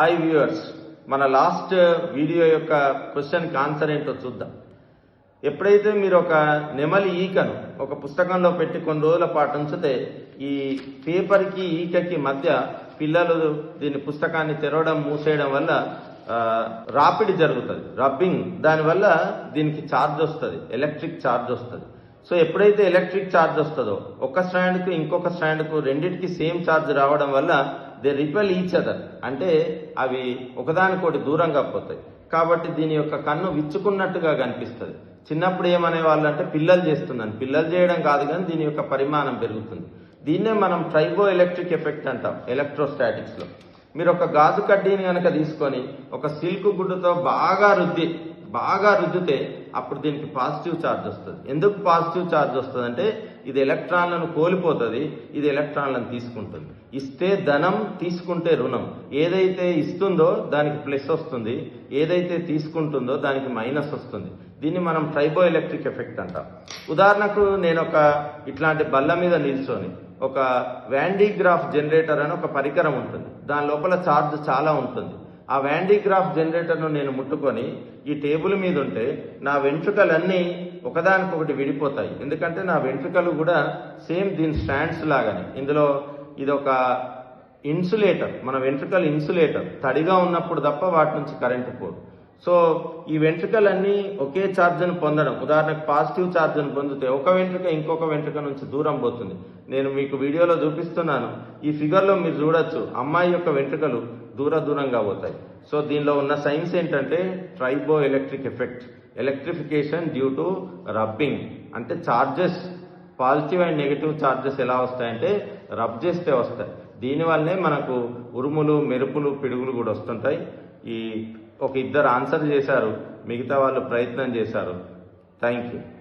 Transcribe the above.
Hi viewers, మన last video యొక్క క్వశ్చన్కి ఆన్సర్ ఏంటో చూద్దాం. ఎప్పుడైతే మీరు ఒక నెమలి ఈకను ఒక పుస్తకంలో పెట్టి కొన్ని రోజుల పాటు ఉంచితే ఈ పేపర్కి ఈకకి మధ్య పిల్లలు దీని పుస్తకాన్ని తెరవడం మూసేయడం వల్ల రాపిడి జరుగుతుంది, రబ్బింగ్. దానివల్ల దీనికి ఛార్జ్ వస్తుంది, ఎలక్ట్రిక్ ఛార్జ్ వస్తుంది. సో ఎప్పుడైతే ఎలక్ట్రిక్ ఛార్జ్ వస్తుందో ఒక స్ట్రాండ్కు ఇంకొక స్ట్రాండ్కు రెండింటికి సేమ్ ఛార్జ్ రావడం వల్ల దే రిపెల్ ఈచ్ అదర్, అంటే అవి ఒకదానికోటి దూరంగా పోతాయి. కాబట్టి దీని యొక్క కన్ను విచ్చుకున్నట్టుగా కనిపిస్తుంది. చిన్నప్పుడు ఏమనేవాళ్ళు అంటే పిల్లలు చేస్తుందని. పిల్లలు చేయడం కాదు, కానీ దీని యొక్క పరిమాణం పెరుగుతుంది. దీన్నే మనం ట్రైబో ఎలక్ట్రిక్ ఎఫెక్ట్ అంటాం ఎలక్ట్రోస్టాటిక్స్లో. మీరు ఒక గాజు కడ్డీని కనుక తీసుకొని ఒక సిల్క్ గుడ్డుతో బాగా రుద్దితే అప్పుడు దీనికి పాజిటివ్ ఛార్జ్ వస్తుంది. ఎందుకు పాజిటివ్ ఛార్జ్ వస్తుంది అంటే ఇది ఎలక్ట్రాన్లను కోల్పోతుంది, ఇది ఎలక్ట్రాన్లను తీసుకుంటుంది. ఇస్తే ధనం, తీసుకుంటే రుణం. ఏదైతే ఇస్తుందో దానికి ప్లస్ వస్తుంది, ఏదైతే తీసుకుంటుందో దానికి మైనస్ వస్తుంది. దీన్ని మనం ట్రైబో ఎలక్ట్రిక్ ఎఫెక్ట్ అంటాం. ఉదాహరణకు నేను ఒక ఇట్లాంటి బల్ల మీద నిల్చొని ఒక వ్యాండీగ్రాఫ్ జనరేటర్ అని ఒక పరికరం ఉంటుంది, దాని లోపల ఛార్జ్ చాలా ఉంటుంది. ఆ వ్యాండీగ్రాఫ్ జనరేటర్ను నేను ముట్టుకొని ఈ టేబుల్ మీద ఉంటే నా వెంట్రుకలన్నీ ఒకదానికొకటి విడిపోతాయి. ఎందుకంటే నా వెంట్రుకలు కూడా సేమ్ దీని స్టాండ్స్ లాగానే. ఇందులో ఇదొక ఇన్సులేటర్, మన వెంట్రుకలు ఇన్సులేటర్. తడిగా ఉన్నప్పుడు తప్ప వాటి నుంచి కరెంటు పోదు. సో ఈ వెంట్రుకలన్నీ ఒకే ఛార్జ్ను పొందడం, ఉదాహరణకు పాజిటివ్ ఛార్జ్ను పొందితే ఒక వెంట్రుక ఇంకొక వెంట్రుక నుంచి దూరం పోతుంది. నేను మీకు వీడియోలో చూపిస్తున్నాను. ఈ ఫిగర్లో మీరు చూడొచ్చు, అమ్మాయి యొక్క వెంట్రుకలు దూరంగా పోతాయి. సో దీనిలో ఉన్న సైన్స్ ఏంటంటే triboelectric effect, electrification due to rubbing. అంటే charges, positive and negative charges ఎలా వస్తాయంటే రబ్ చేస్తే వస్తాయి. దీనివల్లనే మనకు ఉరుములు, మెరుపులు, పిడుగులు కూడా వస్తుంటాయి. ఈ ఒక ఇద్దరు ఆన్సర్ చేశారు, మిగతా వాళ్ళు ప్రయత్నం చేశారు. Thank you.